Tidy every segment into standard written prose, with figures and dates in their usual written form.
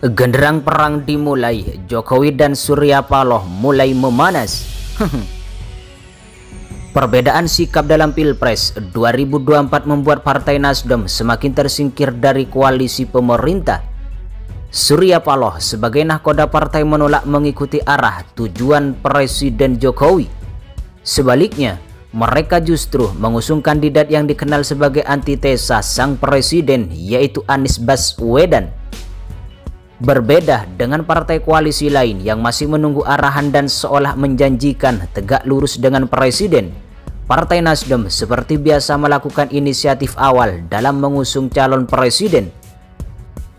Genderang perang dimulai, Jokowi dan Surya Paloh mulai memanas. Perbedaan sikap dalam Pilpres 2024 membuat Partai Nasdem semakin tersingkir dari koalisi pemerintah. Surya Paloh sebagai nahkoda partai menolak mengikuti arah tujuan Presiden Jokowi. Sebaliknya, mereka justru mengusung kandidat yang dikenal sebagai antitesa sang presiden, yaitu Anies Baswedan. Berbeda dengan partai koalisi lain yang masih menunggu arahan dan seolah menjanjikan tegak lurus dengan presiden, Partai Nasdem seperti biasa melakukan inisiatif awal dalam mengusung calon presiden.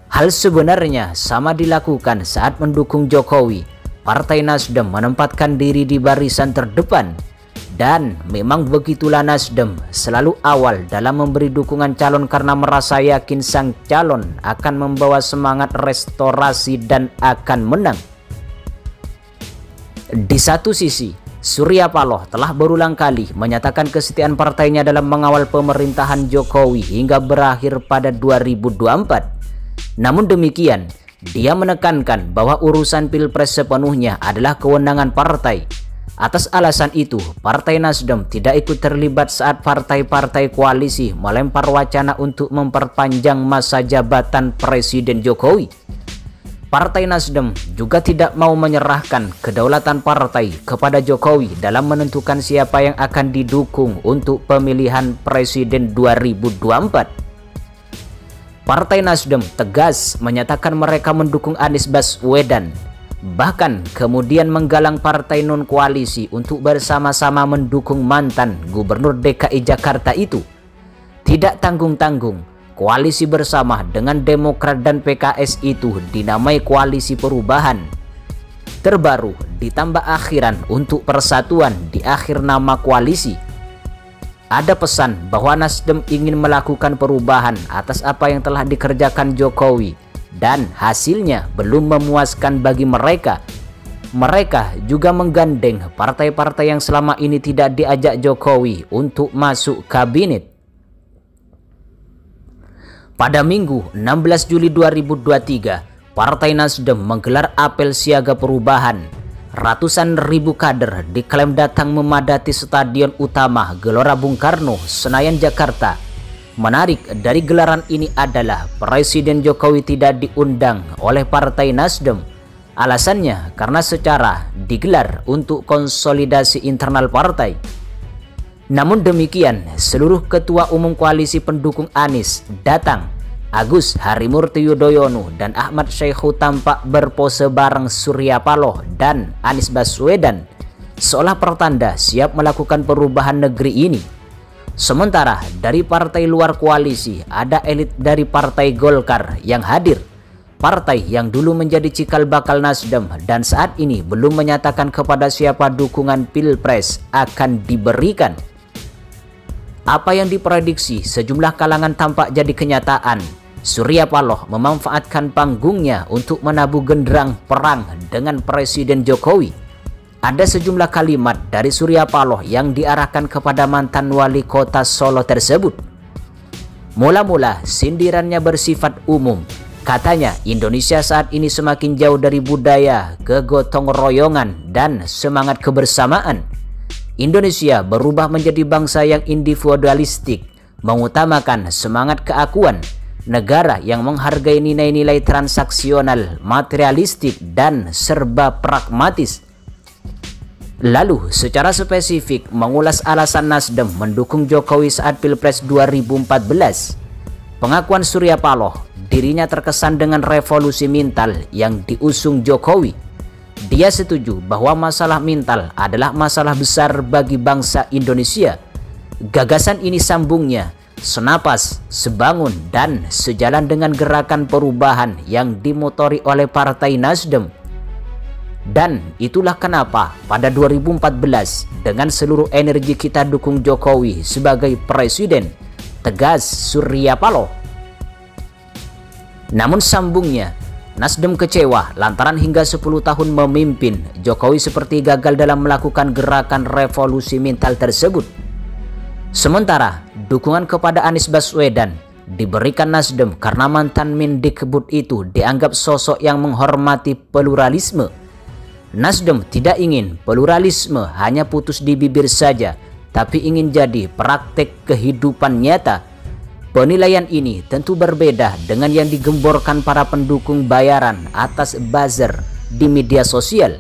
Hal sebenarnya sama dilakukan saat mendukung Jokowi. Partai Nasdem menempatkan diri di barisan terdepan. Dan memang begitulah Nasdem selalu awal dalam memberi dukungan calon karena merasa yakin sang calon akan membawa semangat restorasi dan akan menang. Di satu sisi, Surya Paloh telah berulang kali menyatakan kesetiaan partainya dalam mengawal pemerintahan Jokowi hingga berakhir pada 2024. Namun demikian, dia menekankan bahwa urusan Pilpres sepenuhnya adalah kewenangan partai. Atas alasan itu, Partai Nasdem tidak ikut terlibat saat partai-partai koalisi melempar wacana untuk memperpanjang masa jabatan Presiden Jokowi. Partai Nasdem juga tidak mau menyerahkan kedaulatan partai kepada Jokowi dalam menentukan siapa yang akan didukung untuk pemilihan Presiden 2024. Partai Nasdem tegas menyatakan mereka mendukung Anies Baswedan. Bahkan kemudian menggalang partai non-koalisi untuk bersama-sama mendukung mantan Gubernur DKI Jakarta itu. Tidak tanggung-tanggung, koalisi bersama dengan Demokrat dan PKS itu dinamai Koalisi Perubahan. Terbaru ditambah akhiran untuk persatuan di akhir nama koalisi. Ada pesan bahwa Nasdem ingin melakukan perubahan atas apa yang telah dikerjakan Jokowi. Dan hasilnya belum memuaskan bagi mereka. Mereka juga menggandeng partai-partai yang selama ini tidak diajak Jokowi untuk masuk kabinet. Pada Minggu 16 Juli 2023, Partai Nasdem menggelar apel siaga perubahan. Ratusan ribu kader diklaim datang memadati Stadion Utama Gelora Bung Karno, Senayan, Jakarta. Menarik dari gelaran ini adalah Presiden Jokowi tidak diundang oleh Partai Nasdem. Alasannya karena secara digelar untuk konsolidasi internal partai. Namun demikian, seluruh ketua umum koalisi pendukung Anies datang. Agus Harimurti Yudhoyono dan Ahmad Syahiku tampak berpose bareng Surya Paloh dan Anies Baswedan, seolah pertanda siap melakukan perubahan negeri ini. Sementara dari partai luar koalisi ada elit dari Partai Golkar yang hadir. Partai yang dulu menjadi cikal bakal Nasdem dan saat ini belum menyatakan kepada siapa dukungan Pilpres akan diberikan. Apa yang diprediksi sejumlah kalangan tampak jadi kenyataan. Surya Paloh memanfaatkan panggungnya untuk menabuh genderang perang dengan Presiden Jokowi. Ada sejumlah kalimat dari Surya Paloh yang diarahkan kepada mantan wali kota Solo tersebut. Mula-mula sindirannya bersifat umum. Katanya Indonesia saat ini semakin jauh dari budaya kegotong royongan dan semangat kebersamaan. Indonesia berubah menjadi bangsa yang individualistik, mengutamakan semangat keakuan, negara yang menghargai nilai-nilai transaksional, materialistik, dan serba pragmatis. Lalu secara spesifik mengulas alasan Nasdem mendukung Jokowi saat Pilpres 2014. Pengakuan Surya Paloh, dirinya terkesan dengan revolusi mental yang diusung Jokowi. Dia setuju bahwa masalah mental adalah masalah besar bagi bangsa Indonesia. Gagasan ini sambungnya, senapas, sebangun, dan sejalan dengan gerakan perubahan yang dimotori oleh Partai Nasdem. Dan itulah kenapa pada 2014 dengan seluruh energi kita dukung Jokowi sebagai presiden, tegas Surya Paloh. Namun sambungnya, Nasdem kecewa lantaran hingga 10 tahun memimpin Jokowi seperti gagal dalam melakukan gerakan revolusi mental tersebut. Sementara dukungan kepada Anies Baswedan diberikan Nasdem karena mantan Mendikbud itu dianggap sosok yang menghormati pluralisme. Nasdem tidak ingin pluralisme hanya putus di bibir saja, tapi ingin jadi praktek kehidupan nyata. Penilaian ini tentu berbeda dengan yang digemborkan para pendukung bayaran atas buzzer di media sosial,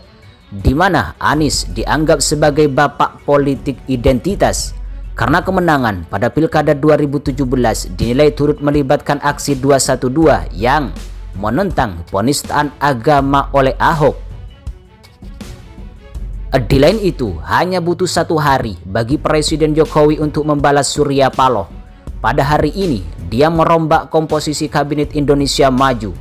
di mana Anies dianggap sebagai bapak politik identitas karena kemenangan pada Pilkada 2017 dinilai turut melibatkan aksi 212 yang menentang penistaan agama oleh Ahok. Di lain itu, hanya butuh 1 hari bagi Presiden Jokowi untuk membalas Surya Paloh. Pada hari ini, dia merombak komposisi Kabinet Indonesia Maju.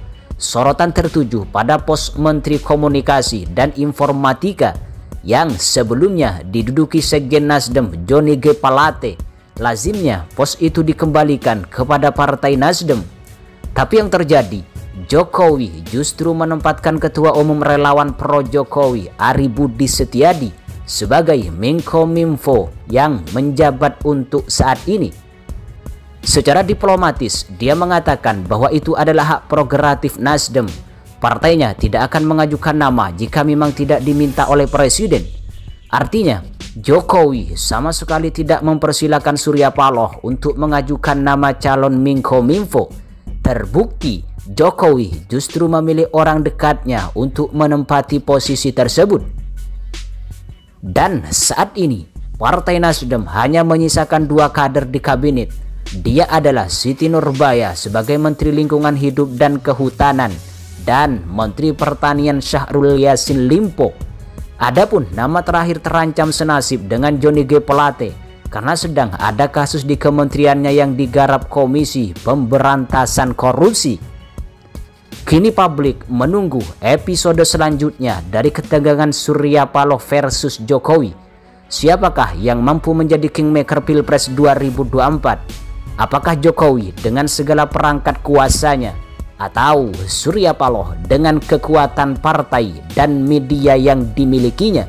Sorotan tertuju pada pos Menteri Komunikasi dan Informatika yang sebelumnya diduduki Sekjen Nasdem Johnny G. Plate. Lazimnya pos itu dikembalikan kepada Partai Nasdem. Tapi yang terjadi, Jokowi justru menempatkan Ketua Umum Relawan Pro Jokowi Ari Budi Setiadi sebagai Menkominfo yang menjabat untuk saat ini. Secara diplomatis, dia mengatakan bahwa itu adalah hak prerogatif Nasdem. Partainya tidak akan mengajukan nama jika memang tidak diminta oleh Presiden. Artinya, Jokowi sama sekali tidak mempersilahkan Surya Paloh untuk mengajukan nama calon Menkominfo. Terbukti, Jokowi justru memilih orang dekatnya untuk menempati posisi tersebut. Dan saat ini, Partai Nasdem hanya menyisakan 2 kader di kabinet. Dia adalah Siti Nurbaya sebagai Menteri Lingkungan Hidup dan Kehutanan dan Menteri Pertanian Syahrul Yassin Limpo. Adapun nama terakhir terancam senasib dengan Johnny G. Plate karena sedang ada kasus di kementeriannya yang digarap Komisi Pemberantasan Korupsi. Kini publik menunggu episode selanjutnya dari ketegangan Surya Paloh versus Jokowi. Siapakah yang mampu menjadi kingmaker Pilpres 2024? Apakah Jokowi dengan segala perangkat kuasanya atau Surya Paloh dengan kekuatan partai dan media yang dimilikinya?